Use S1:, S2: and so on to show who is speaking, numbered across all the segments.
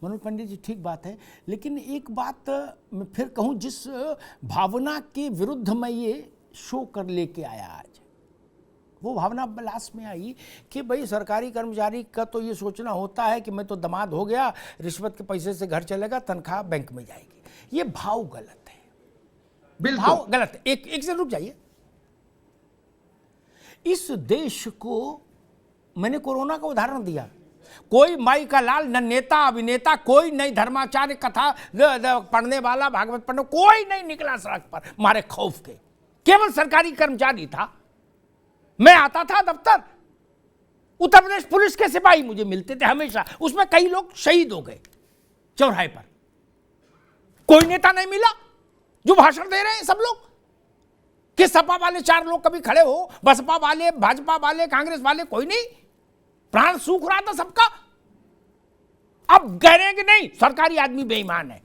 S1: मनोज पंडित जी ठीक बात है, लेकिन एक बात मैं फिर कहूँ, जिस भावना के विरुद्ध मैं ये शो कर लेके आया आज, वो भावना लास्ट में आई कि भाई सरकारी कर्मचारी का तो ये सोचना होता है कि मैं तो दामाद हो गया, रिश्वत के पैसे से घर चलेगा, तनख्वाह बैंक में जाएगी। ये भाव गलत है,
S2: बिल्कुल
S1: भाव गलत है। एक से रुक जाइए। इस देश को मैंने कोरोना का उदाहरण दिया, कोई माई का लाल, न नेता अभिनेता, कोई नहीं धर्माचार्य, कथा पढ़ने वाला, भागवत पढ़ने, कोई नहीं निकला सड़क पर मारे खौफ के, केवल सरकारी कर्मचारी था। मैं आता था दफ्तर, उत्तर प्रदेश पुलिस के सिपाही मुझे मिलते थे हमेशा, उसमें कई लोग शहीद हो गए चौराहे पर। कोई नेता नहीं मिला जो भाषण दे रहे हैं सब लोग, कि सपा वाले 4 लोग कभी खड़े हो, बसपा वाले, भाजपा वाले, कांग्रेस वाले, कोई नहीं। प्राण सूख रहा था सबका। अब कह रहे हैं कि नहीं सरकारी आदमी बेईमान है।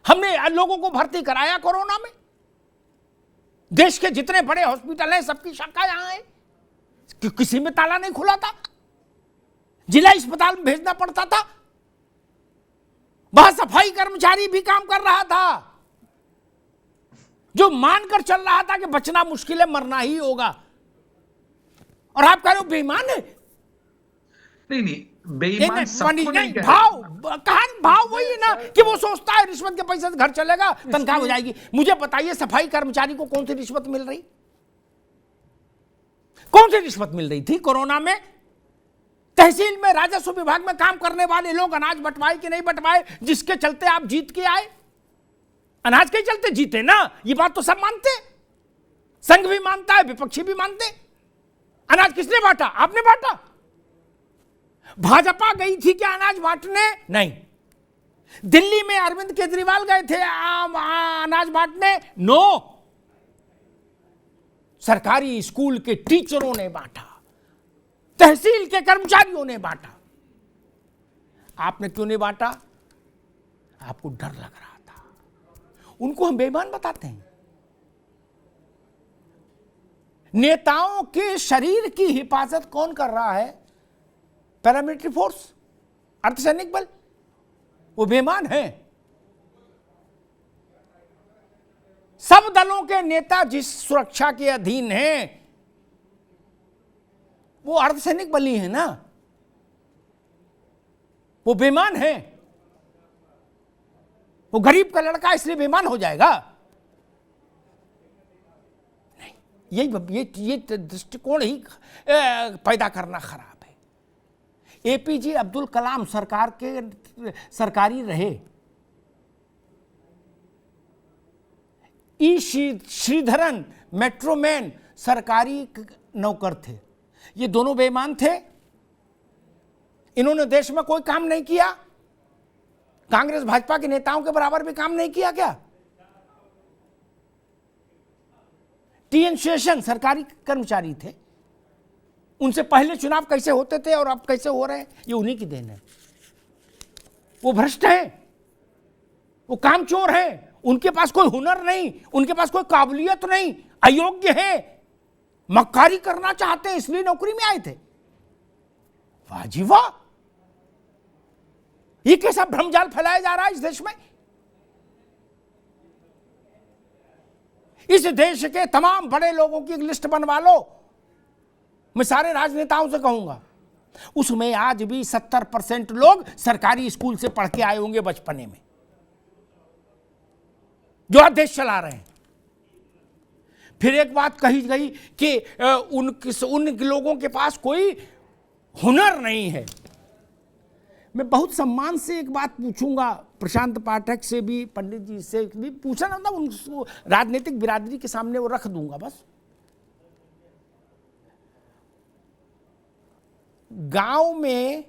S1: हमने लोगों को भर्ती कराया कोरोना में, देश के जितने बड़े हॉस्पिटल हैं सबकी शाखा यहां है, किसी में ताला नहीं खुला था, जिला अस्पताल में भेजना पड़ता था, वहां सफाई कर्मचारी भी काम कर रहा था, जो मानकर चल रहा था कि बचना मुश्किल है, मरना ही होगा, और आप कह रहे हो बेईमान है।
S2: नहीं बेईमान सबको नहीं कह
S1: भाव भाव वही है ना कि वो सोचता है रिश्वत के पैसे से घर चलेगा, तनख्वाह हो जाएगी। मुझे बताइए सफाई कर्मचारी को कौन सी रिश्वत मिल रही, कौन सी रिश्वत मिल रही थी कोरोना में? तहसील में, राजस्व विभाग में काम करने वाले लोग अनाज बंटवाए कि नहीं बंटवाए, जिसके चलते आप जीत के आए? अनाज के चलते जीते ना, ये बात तो सब मानते, संघ भी मानता है, विपक्षी भी मानते। अनाज किसने बांटा? आपने बांटा। भाजपा गई थी क्या अनाज बांटने? नहीं। दिल्ली में अरविंद केजरीवाल गए थे अनाज बांटने? नो। सरकारी स्कूल के टीचरों ने बांटा, तहसील के कर्मचारियों ने बांटा। आपने क्यों नहीं बांटा? आपको डर लग रहा था। उनको हम बेईमान बताते हैं। नेताओं के शरीर की हिफाजत कौन कर रहा है? पैरामिलिट्री फोर्स, अर्धसैनिक बल, वो बेईमान हैं। सब दलों के नेता जिस सुरक्षा के अधीन हैं वो अर्धसैनिक बल ही है ना, वो बेईमान है। वो गरीब का लड़का इसलिए बेईमान हो जाएगा? नहीं, ये दृष्टिकोण ही पैदा करना खराब है। एपीजे अब्दुल कलाम सरकारी रहे, ई श्रीधरन मेट्रोमैन सरकारी नौकर थे। ये दोनों बेईमान थे। इन्होंने देश में कोई काम नहीं किया, कांग्रेस भाजपा के नेताओं के बराबर भी काम नहीं किया क्या? टीएन शेषन सरकारी कर्मचारी थे, उनसे पहले चुनाव कैसे होते थे और अब कैसे हो रहे हैं, ये उन्हीं की देन है। वो भ्रष्ट हैं, वो कामचोर हैं, उनके पास कोई हुनर नहीं, उनके पास कोई काबिलियत नहीं, अयोग्य है, मक्कारी करना चाहते हैं, इसलिए नौकरी में आए थे। वाह जी वाह, ये कैसा भ्रमजाल फैलाया जा रहा है इस देश में। इस देश के तमाम बड़े लोगों की एक लिस्ट बनवा लो, मैं सारे राजनेताओं से कहूंगा, उसमें आज भी 70% लोग सरकारी स्कूल से पढ़ के आए होंगे बचपने में, जो आज देश चला रहे हैं। फिर एक बात कही गई कि उन लोगों के पास कोई हुनर नहीं है। मैं बहुत सम्मान से एक बात पूछूंगा, प्रशांत पाठक से भी, पंडित जी से भी पूछना ना था, उनको राजनीतिक बिरादरी के सामने वो रख दूंगा बस। गांव में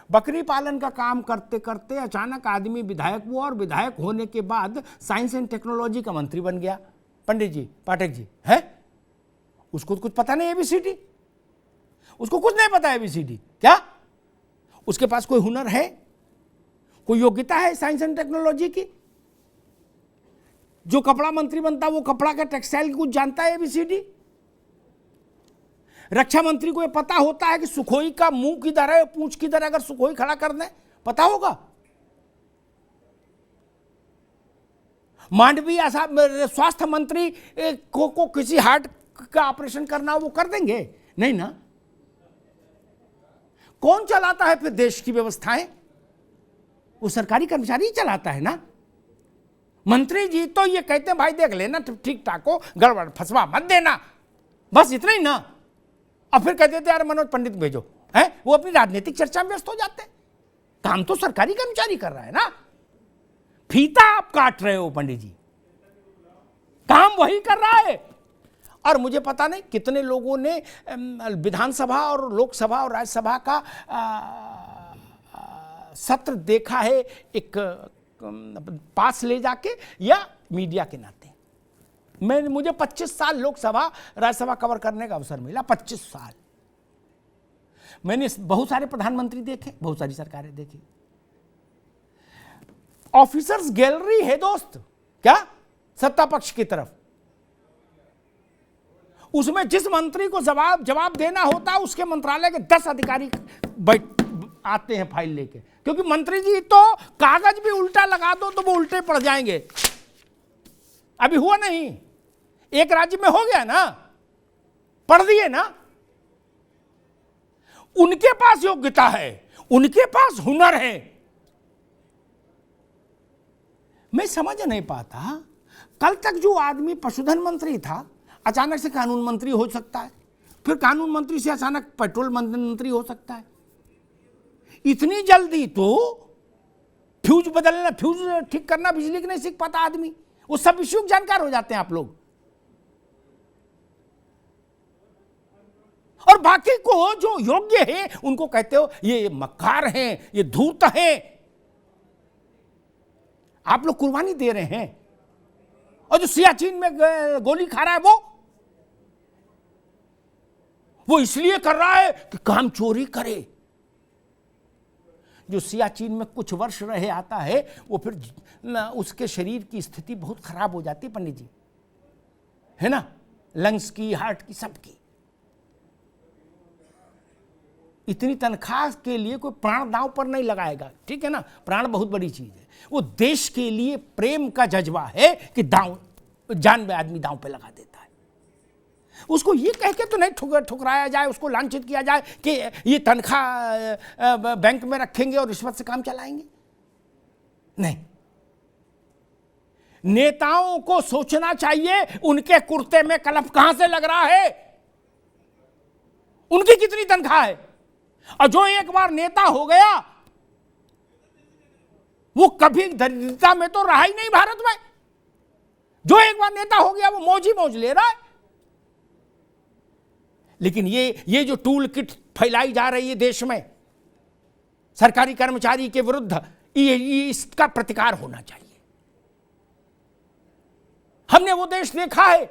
S1: बकरी पालन का काम करते करते अचानक आदमी विधायक हुआ, और विधायक होने के बाद साइंस एंड टेक्नोलॉजी का मंत्री बन गया। पंडित जी, पाठक जी, है उसको कुछ पता नहीं एबीसीडी, उसको कुछ नहीं पता एबीसीडी क्या? उसके पास कोई हुनर है, कोई योग्यता है साइंस एंड टेक्नोलॉजी की? जो कपड़ा मंत्री बनता वो कपड़ा का टेक्सटाइल कुछ जानता है एबीसीडी? रक्षा मंत्री को ये पता होता है कि सुखोई का मुंह किधर है, पूंछ किधर है, अगर सुखोई खड़ा कर दें पता होगा। मांडवी ऐसा स्वास्थ्य मंत्री को किसी हार्ट का ऑपरेशन करना हो वो कर देंगे? नहीं ना। कौन चलाता है फिर देश की व्यवस्थाएं? वो सरकारी कर्मचारी ही चलाता है ना। मंत्री जी तो ये कहते हैं भाई देख लेना ठीक ठाक हो, गड़बड़ फंसवा मत देना, बस इतना ही ना। और फिर कहते थे यार मनोज पंडित भेजो, है वो अपनी राजनीतिक चर्चा में व्यस्त हो जाते हैं। काम तो सरकारी कर्मचारी कर रहा है ना, फीता आप काट रहे हो पंडित जी, काम वही कर रहा है। और मुझे पता नहीं कितने लोगों ने विधानसभा और लोकसभा और राज्यसभा का सत्र देखा है, एक पास ले जाके या मीडिया के नाते। मुझे 25 साल लोकसभा राज्यसभा कवर करने का अवसर मिला, 25 साल। मैंने बहुत सारे प्रधानमंत्री देखे, बहुत सारी सरकारें देखी। ऑफिसर्स गैलरी है दोस्त, क्या सत्ता पक्ष की तरफ, उसमें जिस मंत्री को जवाब देना होता है उसके मंत्रालय के 10 अधिकारी आते हैं फाइल लेके, क्योंकि मंत्री जी तो कागज भी उल्टा लगा दो तो वो उल्टे पड़ जाएंगे। अभी हुआ नहीं, एक राज्य में हो गया ना, पढ़ दिए ना। उनके पास योग्यता है, उनके पास हुनर है। मैं समझ नहीं पाता, कल तक जो आदमी पशुधन मंत्री था अचानक से कानून मंत्री हो सकता है, फिर कानून मंत्री से अचानक पेट्रोल मंत्री हो सकता है। इतनी जल्दी तो फ्यूज बदलना, फ्यूज ठीक करना बिजली की नहीं सीख पाता आदमी, वो सब विषयों के जानकार हो जाते हैं आप लोग। और बाकी को जो योग्य है उनको कहते हो ये मक्कार हैं, ये धूर्त हैं। आप लोग कुर्बानी दे रहे हैं। और जो सियाचिन में गोली खा रहा है वो इसलिए कर रहा है कि काम चोरी करे। जो सियाचिन में कुछ वर्ष रहे आता है वो फिर उसके शरीर की स्थिति बहुत खराब हो जाती है पंडित जी, है ना, लंग्स की, हार्ट की, सबकी। इतनी तनख्वाह के लिए कोई प्राण दांव पर नहीं लगाएगा, ठीक है ना। प्राण बहुत बड़ी चीज है, वो देश के लिए प्रेम का जज्बा है कि जान में आदमी दांव पे लगा देता है। उसको ये कह के तो नहीं ठुकराया जाए, उसको लांछित किया जाए कि ये तनख्वाह बैंक में रखेंगे और रिश्वत से काम चलाएंगे। नहीं, नेताओं को सोचना चाहिए उनके कुर्ते में कलफ कहां से लग रहा है, उनकी कितनी तनख्वाह है। और जो एक बार नेता हो गया वो कभी दरिद्रता में तो रहा ही नहीं भारत में। जो एक बार नेता हो गया वो मौज ही मौज ले रहा है। लेकिन ये जो टूल किट फैलाई जा रही है देश में सरकारी कर्मचारी के विरुद्ध, ये इसका प्रतिकार होना चाहिए। हमने वो देश देखा है,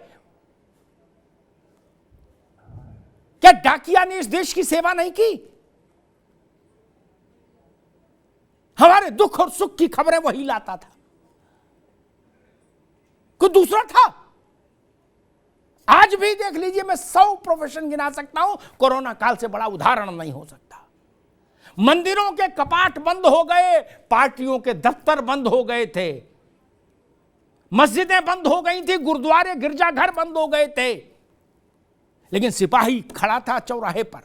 S1: क्या डाकिया ने इस देश की सेवा नहीं की? हमारे दुख और सुख की खबरें वही लाता था, कोई दूसरा था? आज भी देख लीजिए, मैं 100 प्रोफेशन गिना सकता हूं, कोरोना काल से बड़ा उदाहरण नहीं हो सकता। मंदिरों के कपाट बंद हो गए, पार्टियों के दफ्तर बंद हो गए थे, मस्जिदें बंद हो गई थी, गुरुद्वारे गिरजाघर बंद हो गए थे, लेकिन सिपाही खड़ा था चौराहे पर।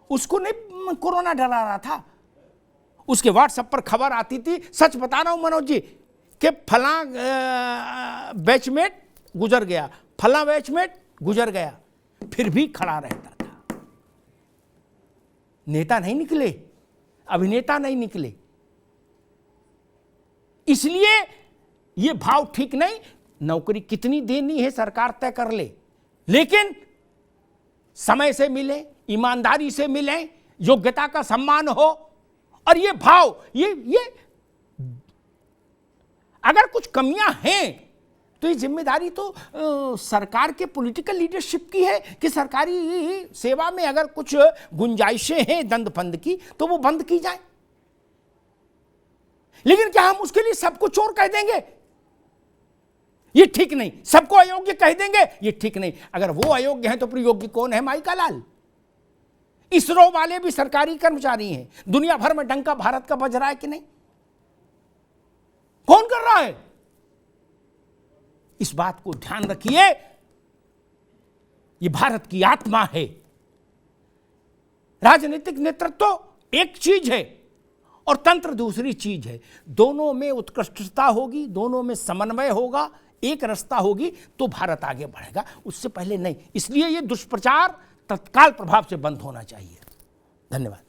S1: उसको नहीं कोरोना डरा रहा था, उसके व्हाट्सएप पर खबर आती थी, सच बता रहा हूं मनोज जी, कि फला बैचमेट गुजर गया, फला बैचमेट गुजर गया, फिर भी खड़ा रहता था। नेता नहीं निकले, अभिनेता नहीं निकले। इसलिए यह भाव ठीक नहीं। नौकरी कितनी देनी है सरकार तय कर ले, लेकिन समय से मिले, ईमानदारी से मिले, योग्यता का सम्मान हो। और ये भाव, ये अगर कुछ कमियां हैं तो ये जिम्मेदारी तो सरकार के पॉलिटिकल लीडरशिप की है कि सरकारी सेवा में अगर कुछ गुंजाइशें हैं दंड फंद की तो वो बंद की जाए। लेकिन क्या हम उसके लिए सबको चोर कह देंगे? ये ठीक नहीं। सबको अयोग्य कह देंगे, ये ठीक नहीं। अगर वो अयोग्य हैं तो फिर योग्य कौन है? माई का लाल। इसरो वाले भी सरकारी कर्मचारी हैं। दुनिया भर में डंका भारत का बज रहा है कि नहीं? कौन कर रहा है? इस बात को ध्यान रखिए, ये भारत की आत्मा है। राजनीतिक नेतृत्व एक चीज है और तंत्र दूसरी चीज है। दोनों में उत्कृष्टता होगी, दोनों में समन्वय होगा, एक रास्ता होगी तो भारत आगे बढ़ेगा, उससे पहले नहीं। इसलिए ये दुष्प्रचार तत्काल प्रभाव से बंद होना चाहिए। धन्यवाद।